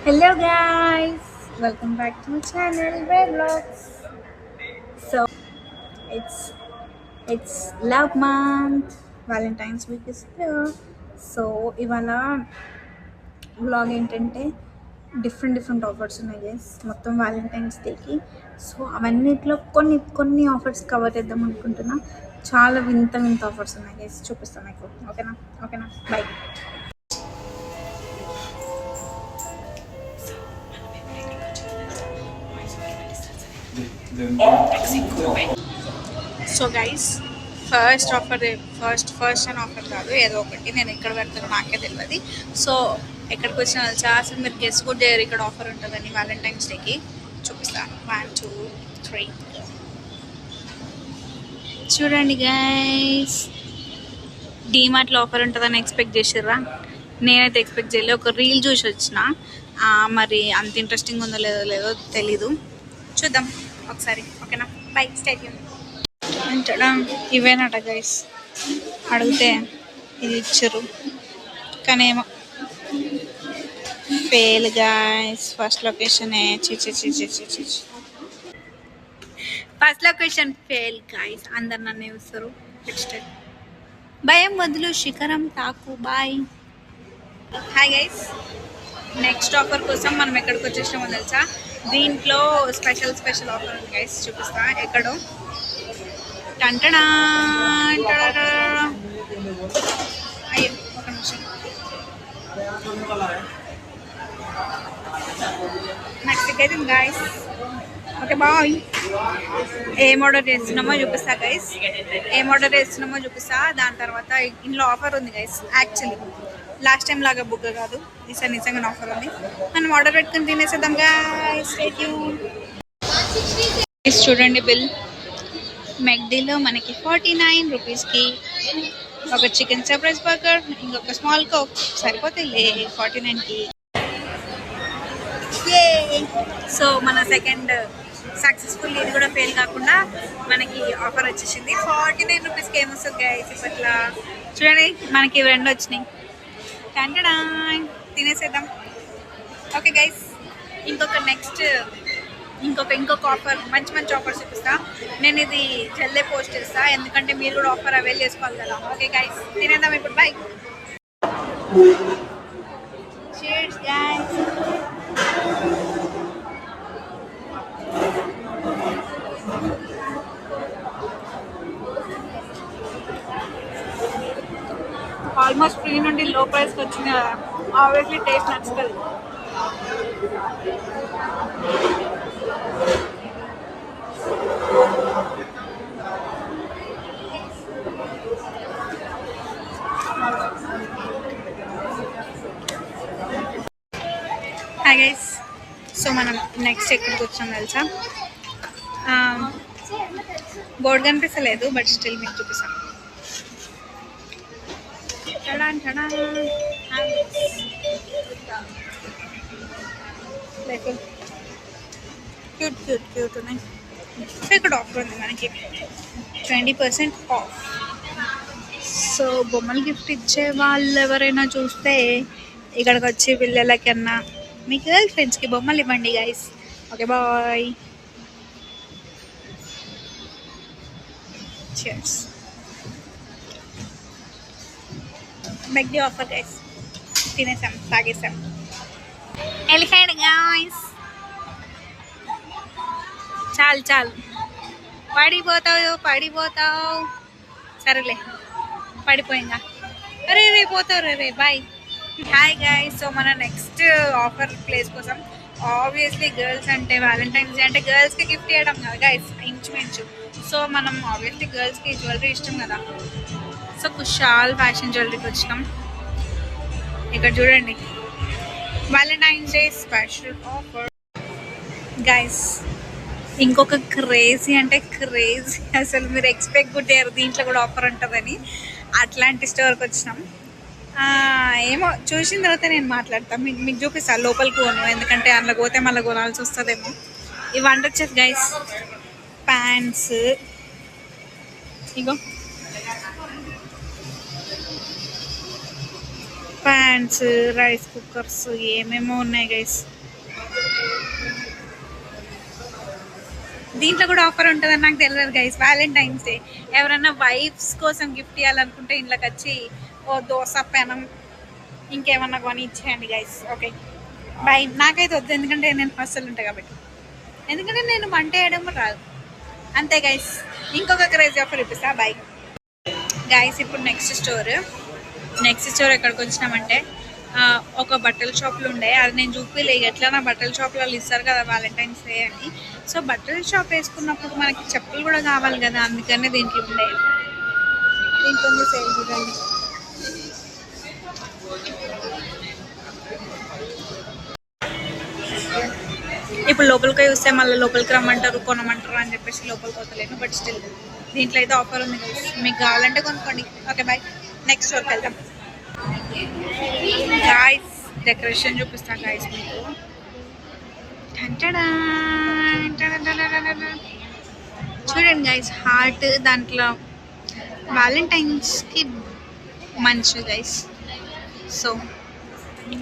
Hello guys, welcome back to my channel Vlogs. So it's it's love month. Valentine's week is here. So ఇవాళ vlog ఏంటంటే different offers ఉన్నాయి guys మొత్తం Valentine's డేకి. So అవన్నిట్లో కొన్ని కొన్ని offers cover చేద్దాం అనుకుంటున్నా. చాలా వింత వింత ఆఫర్స్ ఉన్నాయి గైస్, చూపిస్తాను మీకు. ఓకేనా ఓకేనా by. So guys first offer, first అని ఆఫర్ కాదు, ఏదో ఒకటి నేను ఎక్కడ పెడతానో నాకే తెలియదు. సో ఎక్కడికి వచ్చిన తెలుసా, అసలు మీరు గెస్ కూడా చేయరు ఇక్కడ ఆఫర్ ఉంటుందని. వ్యాలంటైన్స్ డేకి చూపిస్తాను. 1 2 3 చూడండి గైస్. డీమార్ట్లో ఆఫర్ ఉంటుందని ఎక్స్పెక్ట్ చేసిర్రా? నేనైతే ఎక్స్పెక్ట్ చేయలేదు. ఒక రీల్ చూసి వచ్చిన, మరి అంత ఇంట్రెస్టింగ్ ఉందో లేదో తెలీదు. చూద్దాం ఒకసారి. ఓకేనా బై. స్టేట్ అంటాడా ఇవేనట గైస్. అడిగితే ఇది ఇచ్చారు కానీ ఏమో ఫెయిల్ గైస్. ఫస్ట్ లొకేషనే ఫస్ట్ లొకేషన్ ఫెయిల్ గైస్. అందరు నన్ను చూస్తారు. భయం వదులు శిఖరం తాకు. Bye. Hi guys, next offer కోసం మనం ఎక్కడికి వచ్చేసామో తెలుసా? దీంట్లో స్పెషల్ ఆఫర్ ఉంది గైస్, చూపిస్తా. ఎక్కడో టంటడా అయ్యో ఒక నిమిషం. నెక్స్ట్ అయితే గైస్. Okay bye. ఏం ఆర్డర్ చేస్తున్నామో చూపిస్తా గైస్. దాని తర్వాత ఇంట్లో ఆఫర్ ఉంది గైస్. యాక్చువల్లీ లాస్ట్ టైం లాగా బుక్ కాదు, ఈసారి నిజంగా ఆఫర్ ఉంది. మనం ఆర్డర్ పెట్టుకుని తినేసేద్దాం గైస్. Stay tune. చూడండి బిల్. మెక్డీలో మనకి 49 రూపీస్కి ఒక చికెన్ సర్ప్రైజ్ బర్గర్, ఇంకొక స్మాల్ కోక్ సరిపోతాయిలే 49కి. సో మన సెకండ్ సక్సెస్ఫుల్. ఇది కూడా ఫెయిల్ కాకుండా మనకి ఆఫర్ వచ్చేసింది. 49 రూపీస్కి ఏమొస్తుంది గైస్ ఇప్పట్లో. చూడండి మనకి ఇవి రెండు వచ్చినాయి. టంటడా తినేసేద్దాం. ఓకే గైస్, ఇంకొక ఆఫర్, మంచి ఆఫర్స్ చూపిస్తా. నేను ఇది జల్దే పోస్ట్ చేస్తా, ఎందుకంటే మీరు కూడా ఆఫర్ అవైల్ చేసుకోవాలి కదా. ఓకే గైస్, తినేద్దాం ఇప్పుడు. Bye. Cheers guys. Almost free నుండి లో ప్రైస్కి వచ్చిన ఆబ్వియస్లీ టేస్ట్ నచ్చుతుంది. Hi guys. సో మనం నెక్స్ట్ ఎక్కడికి వచ్చాం తెలుసా? బోర్డు కనిపిస్తలేదు, బట్ స్టిల్ మీకు చూపిస్తాం. క్యూట్ ఉన్నాయి. సో ఇక్కడ ఆఫర్ ఉంది మనకి 20% ఆఫ్. సో బొమ్మలు గిఫ్ట్ ఇచ్చే వాళ్ళు ఎవరైనా చూస్తే ఇక్కడికి వచ్చి పిల్లలకన్నా మీ గర్ల్ ఫ్రెండ్స్కి బొమ్మలు ఇవ్వండి guys. Okay bye. Cheers. McD offer guys. తినేసాం, తాగేసాం. వెళ్ళిపోయాడు గైస్. చాలు పడిపోతావు. సరేలే, పడిపోయిందా? అరే పోతావు రే. బాయ్. Hi guys. సో మన నెక్స్ట్ ఆఫర్ ప్లేస్ కోసం, ఆబ్వియస్లీ గర్ల్స్ అంటే వ్యాలంటైన్స్ డే అంటే గర్ల్స్కి గిఫ్ట్ ఇవ్వడం కదా గైస్, ఇంచుమించు. సో మనం ఆబ్వియస్లీ గర్ల్స్కి జ్యువెలరీ ఇష్టం కదా. సో కుషాల్ ఫ్యాషన్ జ్యువెలరీకి వచ్చినాం. ఇక్కడ చూడండి, Valentine's day special offer guys. ఇంకొక క్రేజీ అంటే క్రేజీ, అసలు మీరు ఎక్స్పెక్ట్ కూడా చేయరు దీంట్లో కూడా ఆఫర్ ఉంటుందని. అట్లాంటి స్టోర్కి వచ్చినాం. ఏమో చూసిన తర్వాత నేను మాట్లాడతాను, మీకు చూపిస్తాను లోపలికి పోను, ఎందుకంటే అందులో పోతే మళ్ళీ కొనాల్సి వస్తుందేమో. ఇవి వండొచ్చేది గైస్. ప్యాంట్స్ ఇగో ప్యాన్స్, రైస్ కుక్కర్స్ ఏమేమో ఉన్నాయి గైస్. దీంట్లో కూడా ఆఫర్ ఉంటుందని నాకు తెలియదు గైస్. వ్యాలంటైన్స్ డే ఎవరన్నా వైఫ్స్ కోసం గిఫ్ట్ ఇవ్వాలనుకుంటే ఇంట్లోకి వచ్చి ఓ దోశ పెనం ఇంకేమన్నా కొని ఇచ్చేయండి గైస్. Okay bye. నాకైతే వద్దు, ఎందుకంటే నేను హాస్టల్ ఉంటాను కాబట్టి. ఎందుకంటే నేను వంట వేయడం రాదు అంతే గైస్. ఇంకొక క్రేజీ ఆఫర్ ఇప్పిస్తా. Bye guys. ఇప్పుడు నెక్స్ట్ స్టోర్ ఎక్కడికి వచ్చినామంటే ఒక బట్టల షాప్లో ఉండే, అది నేను చూపిలే. ఎట్లా నా బట్టల షాప్లో వాళ్ళు ఇస్తారు కదా వ్యాలంటైన్స్ డే అని. సో బట్టల షాప్ వేసుకున్నప్పుడు మనకి చెప్పులు కూడా కావాలి కదా, అందుకనే దీంట్లో ఉండే. దీంట్లో ఉంది సేల్ చూడండి. ఇప్పుడు లోపలికి చూస్తే మళ్ళీ లోపలికి రమ్మంటారు, కొనమంటారు అని చెప్పేసి లోపలికి పోతలేను. బట్ స్టిల్ దీంట్లో అయితే ఆఫర్ ఉంది గైస్. మీకు కావాలంటే కొనుక్కోండి. Okay bye. నెక్స్ట్ స్టోర్కి వెళ్దాం గాయస్. డెకరేషన్ చూపిస్తాను గాయస్ మీకు. చూడండి గైస్, హార్ట్ దాంట్లో వ్యాలంటైన్స్కి మంచిది గైస్. సో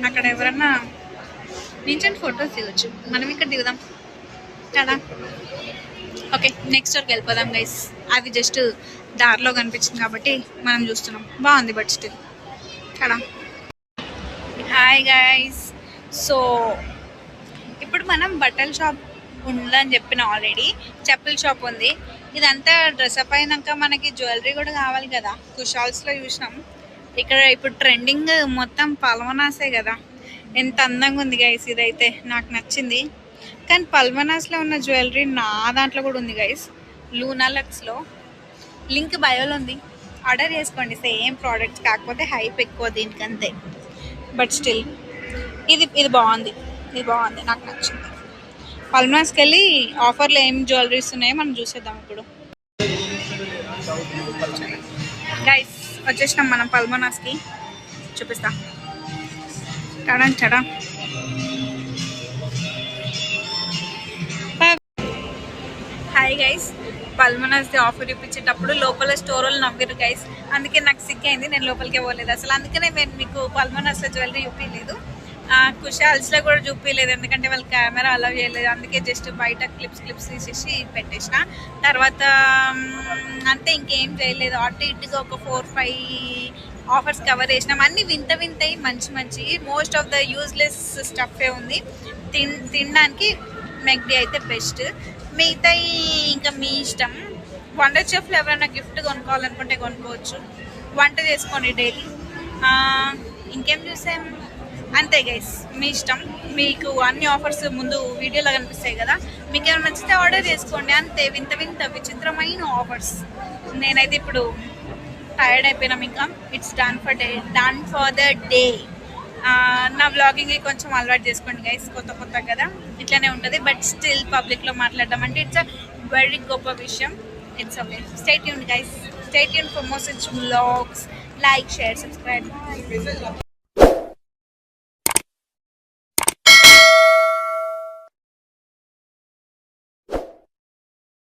అక్కడ ఎవరన్నా నించొని ఫొటోస్ దిగొచ్చు, మనం ఇక్కడ దిగుదాం కదా. ఓకే నెక్స్ట్ స్టోర్కి వెళ్ళిపోదాం గైస్. అది జస్ట్ దారిలో కనిపించింది కాబట్టి మనం చూస్తున్నాం. బాగుంది బట్ స్టిల్ కదా. Hi guys. సో ఇప్పుడు మనం బట్టల షాప్ ఉందని చెప్పిన ఆల్రెడీ. చెప్పుల షాప్ ఉంది. ఇదంతా డ్రెస్అప్ అయినాక మనకి జ్యువెలరీ కూడా కావాలి కదా. కుషాల్స్లో చూసినాం. ఇక్కడ ఇప్పుడు ట్రెండింగ్ మొత్తం పల్వనాసే కదా. ఎంత అందంగా ఉంది గైస్. ఇదైతే నాకు నచ్చింది. కానీ పల్వనాస్లో ఉన్న జ్యువెలరీ నా దాంట్లో కూడా ఉంది గైస్. లూనాలక్స్లో లింక్ బయోలో ఉంది. ఆర్డర్ చేసుకోండి. సేమ్ ప్రోడక్ట్స్, కాకపోతే హైప్ ఎక్కువ దీనికి అంతే. బట్ స్టిల్ ఇది బాగుంది. నాకు నచ్చింది. పల్మనాస్కి వెళ్ళి ఆఫర్లో ఏం జ్యువెలరీస్ ఉన్నాయో మనం చూసేద్దాం ఇప్పుడు. గైస్ వచ్చేసినాం మనం పల్మనాస్కి. చూపిస్తా. చడా హాయ్ గైస్. పల్మనాస్ది ఆఫర్ ఇప్పించేటప్పుడు లోపల స్టోర్ వాళ్ళు నవ్విరు గైస్. అందుకే నాకు సిక్ అయింది, నేను లోపలికే పోలేదు అసలు. అందుకనే నేను మీకు పల్మనాస్లో జ్యువెలరీ చూపించలేదు, కుషాల్స్లో కూడా చూపించలేదు. ఎందుకంటే వాళ్ళు కెమెరా అలౌ చేయలేదు. అందుకే జస్ట్ బయట క్లిప్స్ తీసేసి పెట్టేసిన. తర్వాత అంతే, ఇంకేం చేయలేదు. అటు ఇటుగా ఒక 4-5 ఆఫర్స్ కవర్ చేసినాం. అన్నీ వింతవి మంచి మోస్ట్ ఆఫ్ ద యూజ్లెస్ స్టఫే ఉంది. తినడానికి మెగ్డీ అయితే బెస్ట్. మిగతా ఇంకా మీ ఇష్టం. వండర్ చెఫ్లు ఎవరైనా గిఫ్ట్ కొనుక్కోవాలనుకుంటే కొనుక్కోవచ్చు. వంట చేసుకోండి డైలీ. ఇంకేం చూసాం అంతే గైస్, మీ ఇష్టం. మీకు అన్ని ఆఫర్స్ ముందు వీడియోలో కనిపిస్తాయి కదా. మీకు ఏమైనా నచ్చితే ఆర్డర్ చేసుకోండి అంతే. వింత విచిత్రమైన ఆఫర్స్. నేనైతే ఇప్పుడు టైర్డ్ అయిపోయినాం. ఇంకా it's done for the day. నా వ్లాగింగ్కి కొంచెం అలవాటు చేసుకోండి గైస్. కొత్త కదా, ఇట్లానే ఉంటుంది. బట్ స్టిల్ పబ్లిక్లో మాట్లాడడం అంటే ఇట్స్ అ వెరీ గొప్ప విషయం. It's okay. Stay tuned guys. Stay tuned for more such vlogs. Like, share, subscribe.